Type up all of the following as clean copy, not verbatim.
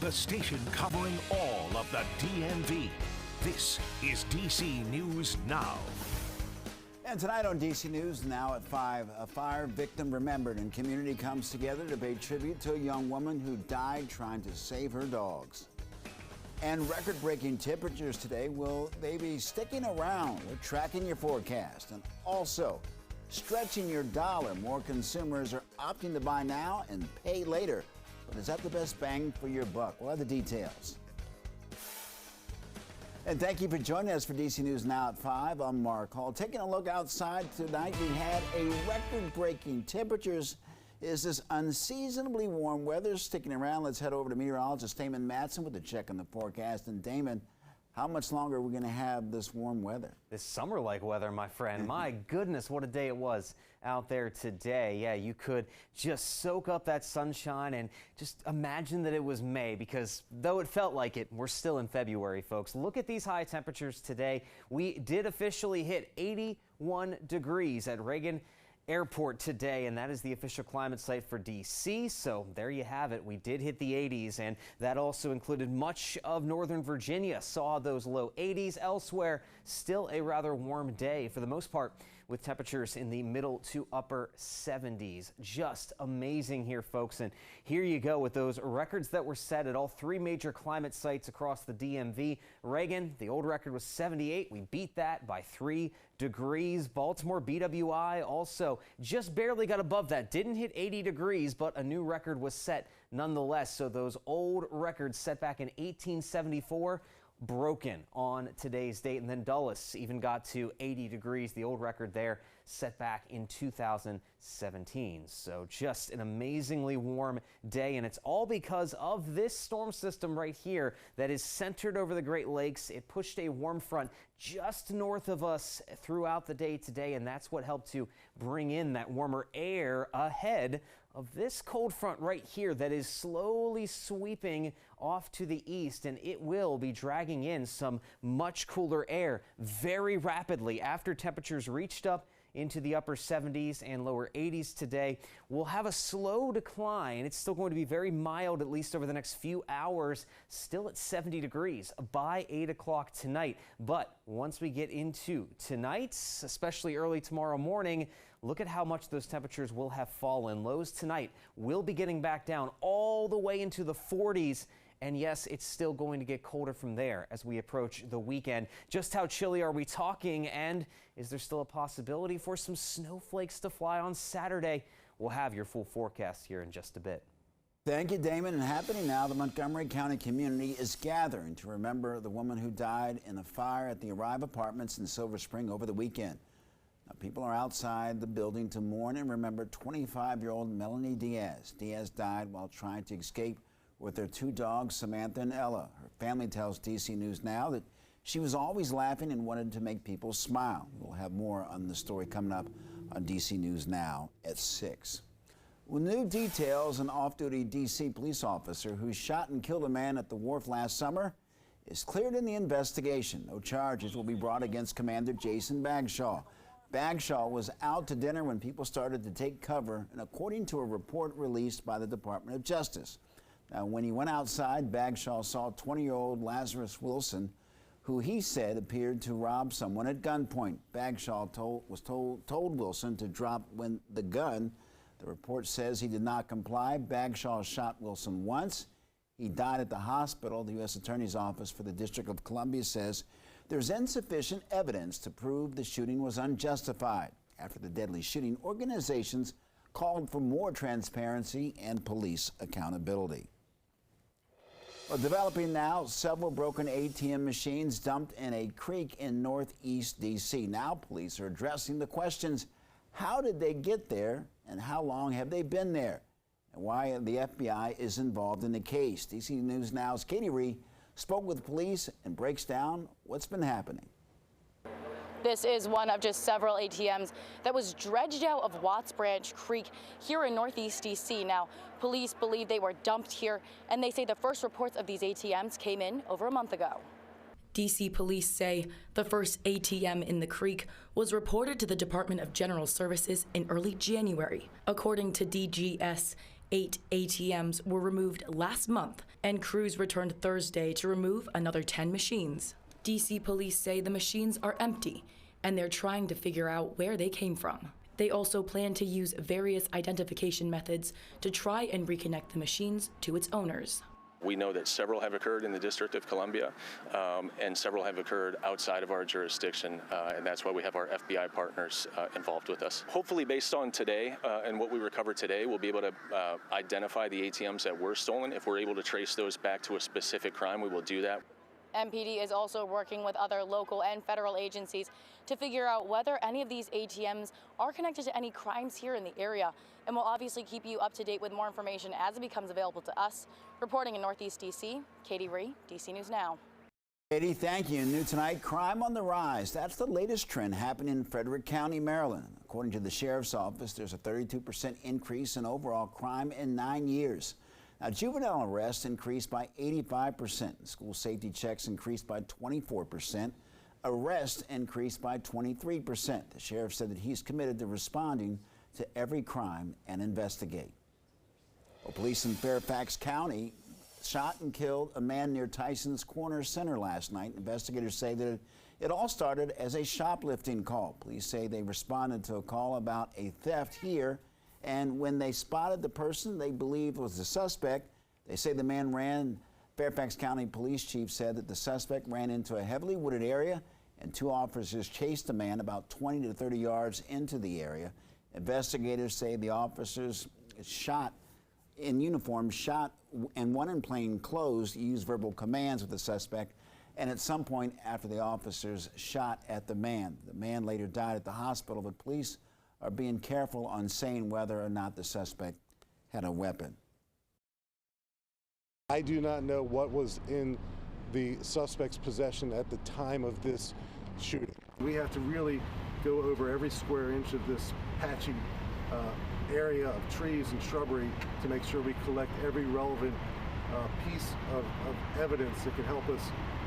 the station covering all of the DMV. This is DC News Now. And tonight on DC News Now at 5, a fire victim remembered and community comes together to pay tribute to a young woman who died trying to save her dogs. And record-breaking temperatures today, will they be sticking around? We're tracking your forecast and also stretching your dollar. More consumers are opting to buy now and pay later. But is that the best bang for your buck? We'll have the details. And thank you for joining us for DC News Now at 5. I'm Mark Hall. Taking a look outside tonight, we had a record-breaking temperatures. Is this unseasonably warm weather sticking around? Let's head over to meteorologist Damon Matson with a check on the forecast. And Damon, how much longer are we going to have this warm weather? This summer-like weather, my friend. My goodness, what a day it was out there today. Yeah, you could just soak up that sunshine and just imagine that it was May, because though it felt like it, we're still in February, folks. Look at these high temperatures today. We did officially hit 81 degrees at Reagan Airport today, and that is the official climate site for DC. So there you have it. We did hit the 80s, and that also included much of Northern Virginia. Saw those low 80s. Elsewhere, still a rather warm day for the most part, with temperatures in the middle to upper 70s. Just amazing here, folks. And here you go with those records that were set at all three major climate sites across the DMV. Reagan, the old record was 78. We beat that by 3 degrees. Baltimore, BWI also just barely got above that. Didn't hit 80 degrees, but a new record was set nonetheless. So those old records set back in 1874 broken on today's date. And then Dulles even got to 80 degrees, the old record there set back in 2017. So just an amazingly warm day, and it's all because of this storm system right here that is centered over the Great Lakes. It pushed a warm front just north of us throughout the day today, and that's what helped to bring in that warmer air ahead of this cold front right here that is slowly sweeping off to the east, and it will be dragging in some much cooler air very rapidly after temperatures reached up into the upper 70s and lower 80s today. We'll have a slow decline. It's still going to be very mild, at least over the next few hours, still at 70 degrees by 8 o'clock tonight. But once we get into tonight, especially early tomorrow morning, look at how much those temperatures will have fallen. Lows tonight will be getting back down all the way into the 40s. And yes, it's still going to get colder from there as we approach the weekend. Just how chilly are we talking? And is there still a possibility for some snowflakes to fly on Saturday? We'll have your full forecast here in just a bit. Thank you, Damon. And happening now, the Montgomery County community is gathering to remember the woman who died in a fire at the Arrive Apartments in Silver Spring over the weekend. Now, people are outside the building to mourn and remember 25-year-old Melanie Diaz. Diaz died while trying to escape with their 2 dogs, Samantha and Ella. Her family tells DC News Now that she was always laughing and wanted to make people smile. We'll have more on the story coming up on DC News Now at 6. With new details, an off-duty DC police officer who shot and killed a man at the wharf last summer is cleared in the investigation. No charges will be brought against Commander Jason Bagshaw. Bagshaw was out to dinner when people started to take cover, and according to a report released by the Department of Justice. Now, when he went outside, Bagshaw saw 20-year-old Lazarus Wilson, who he said appeared to rob someone at gunpoint. Bagshaw told Wilson to drop the gun. The report says he did not comply. Bagshaw shot Wilson once. He died at the hospital. The U.S. Attorney's Office for the District of Columbia says there's insufficient evidence to prove the shooting was unjustified. After the deadly shooting, organizations called for more transparency and police accountability. Well, developing now, several broken ATM machines dumped in a creek in northeast D.C. Now police are addressing the questions: how did they get there, and how long have they been there, and why the FBI is involved in the case. DC News Now's Katie Ree spoke with police and breaks down what's been happening. This is one of just several ATMs that was dredged out of Watts Branch Creek here in northeast D.C. Now, police believe they were dumped here, and they say the first reports of these ATMs came in over a month ago. D.C. police say the first ATM in the creek was reported to the Department of General Services in early January. According to DGS, 8 ATMs were removed last month, and crews returned Thursday to remove another 10 machines. DC police say the machines are empty, and they're trying to figure out where they came from. They also plan to use various identification methods to try and reconnect the machines to its owners. We know that several have occurred in the District of Columbia, and several have occurred outside of our jurisdiction, and that's why we have our FBI partners involved with us. Hopefully, based on today and what we recover today, we'll be able to identify the ATMs that were stolen. If we're able to trace those back to a specific crime, we will do that. MPD is also working with other local and federal agencies to figure out whether any of these ATMs are connected to any crimes here in the area. And we'll obviously keep you up to date with more information as it becomes available to us. Reporting in Northeast DC, Katie Ree, DC News Now. Katie, thank you. New tonight, crime on the rise. That's the latest trend happening in Frederick County, Maryland. According to the Sheriff's Office, there's a 32% increase in overall crime in 9 years. Now, juvenile arrests increased by 85%. School safety checks increased by 24%. Arrests increased by 23%. The sheriff said that he's committed to responding to every crime and investigate. Well, police in Fairfax County shot and killed a man near Tyson's Corner Center last night. Investigators say that it all started as a shoplifting call. Police say they responded to a call about a theft here, and when they spotted the person they believed was the suspect, they say the man ran. Fairfax County Police Chief said that the suspect ran into a heavily wooded area, and 2 officers chased the man about 20 to 30 yards into the area. Investigators say the officers shot in uniform, and one in plain clothes used verbal commands with the suspect, and at some point after the officers shot at the man. The man later died at the hospital, but police are being careful on saying whether or not the suspect had a weapon. I do not know what was in the suspect's possession at the time of this shooting. We have to really go over every square inch of this patchy area of trees and shrubbery to make sure we collect every relevant piece of evidence that can help us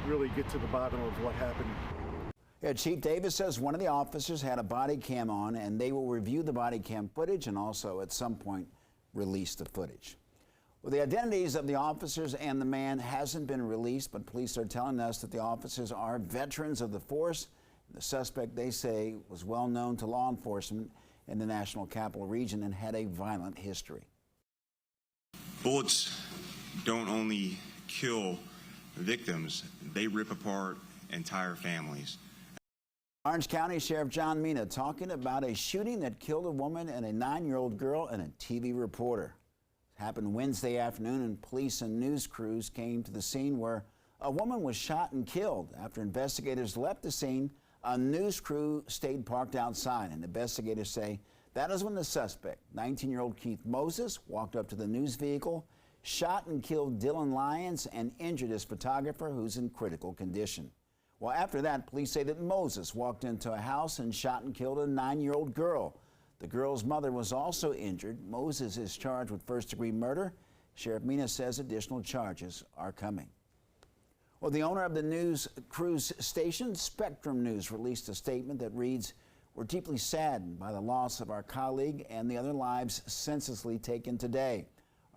really get to the bottom of what happened. Yeah, Chief Davis says one of the officers had a body cam on, and they will review the body cam footage and also at some point release the footage. Well, the identities of the officers and the man hasn't been released, but police are telling us that the officers are veterans of the force. The suspect, they say, was well known to law enforcement in the National Capital Region and had a violent history. Bullets don't only kill victims, they rip apart entire families. Orange County Sheriff John Mina talking about a shooting that killed a woman and a 9-year-old girl and a TV reporter. It happened Wednesday afternoon, and police and news crews came to the scene where a woman was shot and killed. After investigators left the scene, a news crew stayed parked outside, and investigators say that is when the suspect, 19-year-old Keith Moses, walked up to the news vehicle, shot and killed Dylan Lyons, and injured his photographer, who's in critical condition. Well, after that, police say that Moses walked into a house and shot and killed a 9-year-old girl. The girl's mother was also injured. Moses is charged with first-degree murder. Sheriff Mina says additional charges are coming. Well, the owner of the news cruise station, Spectrum News, released a statement that reads, "We're deeply saddened by the loss of our colleague and the other lives senselessly taken today.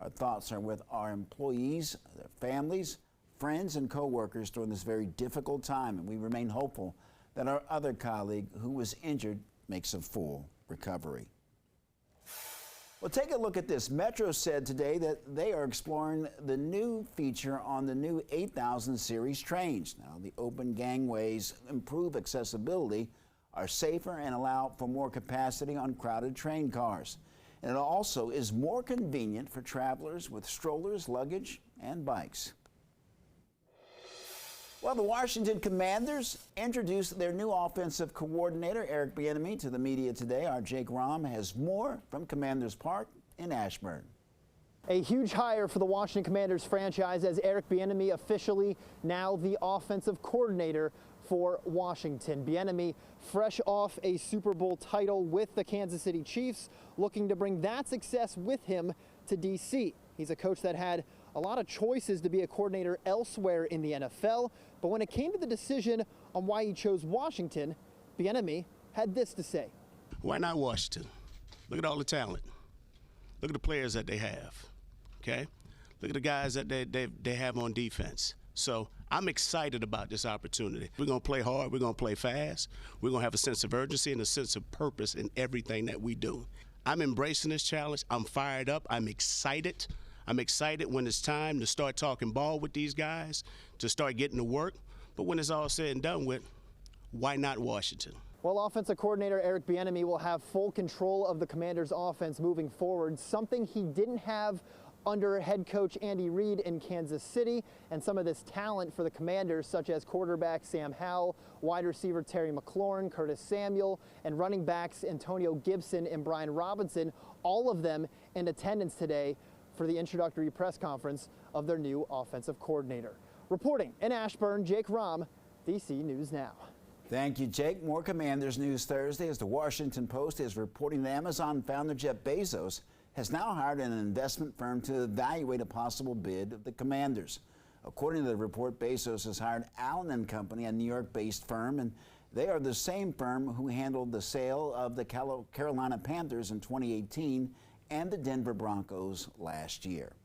Our thoughts are with our employees, their families, friends, and co-workers during this very difficult time, and we remain hopeful that our other colleague who was injured makes a full recovery." Well, take a look at this. Metro said today that they are exploring the new feature on the new 8000 series trains. Now, the open gangways improve accessibility, are safer, and allow for more capacity on crowded train cars. And it also is more convenient for travelers with strollers, luggage, and bikes. Well, the Washington Commanders introduced their new offensive coordinator, Eric Bieniemy, to the media today. Our Jake Rahm has more from Commanders Park in Ashburn. A huge hire for the Washington Commanders franchise as Eric Bieniemy officially now the offensive coordinator for Washington. Bieniemy, fresh off a Super Bowl title with the Kansas City Chiefs, looking to bring that success with him to D.C. He's a coach that had a lot of choices to be a coordinator elsewhere in the NFL, but when it came to the decision on why he chose Washington, Bieniemy had this to say. Why not Washington? Look at all the talent. Look at the players that they have, okay? Look at the guys that they have on defense. So I'm excited about this opportunity. We're going to play hard. We're going to play fast. We're going to have a sense of urgency and a sense of purpose in everything that we do. I'm embracing this challenge. I'm fired up. I'm excited. I'm excited when it's time to start talking ball with these guys, to start getting to work. But when it's all said and done with, why not Washington? Well, offensive coordinator Eric Bieniemy will have full control of the Commanders' offense moving forward, something he didn't have under head coach Andy Reid in Kansas City. And some of this talent for the Commanders, such as quarterback Sam Howell, wide receiver Terry McLaurin, Curtis Samuel, and running backs Antonio Gibson and Brian Robinson, all of them in attendance today for the introductory press conference of their new offensive coordinator. Reporting in Ashburn, Jake Rom, DC News Now. Thank you, Jake. More Commanders news Thursday as the Washington Post is reporting that Amazon founder Jeff Bezos has now hired an investment firm to evaluate a possible bid of the Commanders. According to the report, Bezos has hired Allen & Company, a New York-based firm, and they are the same firm who handled the sale of the Carolina Panthers in 2018 and the Denver Broncos last year.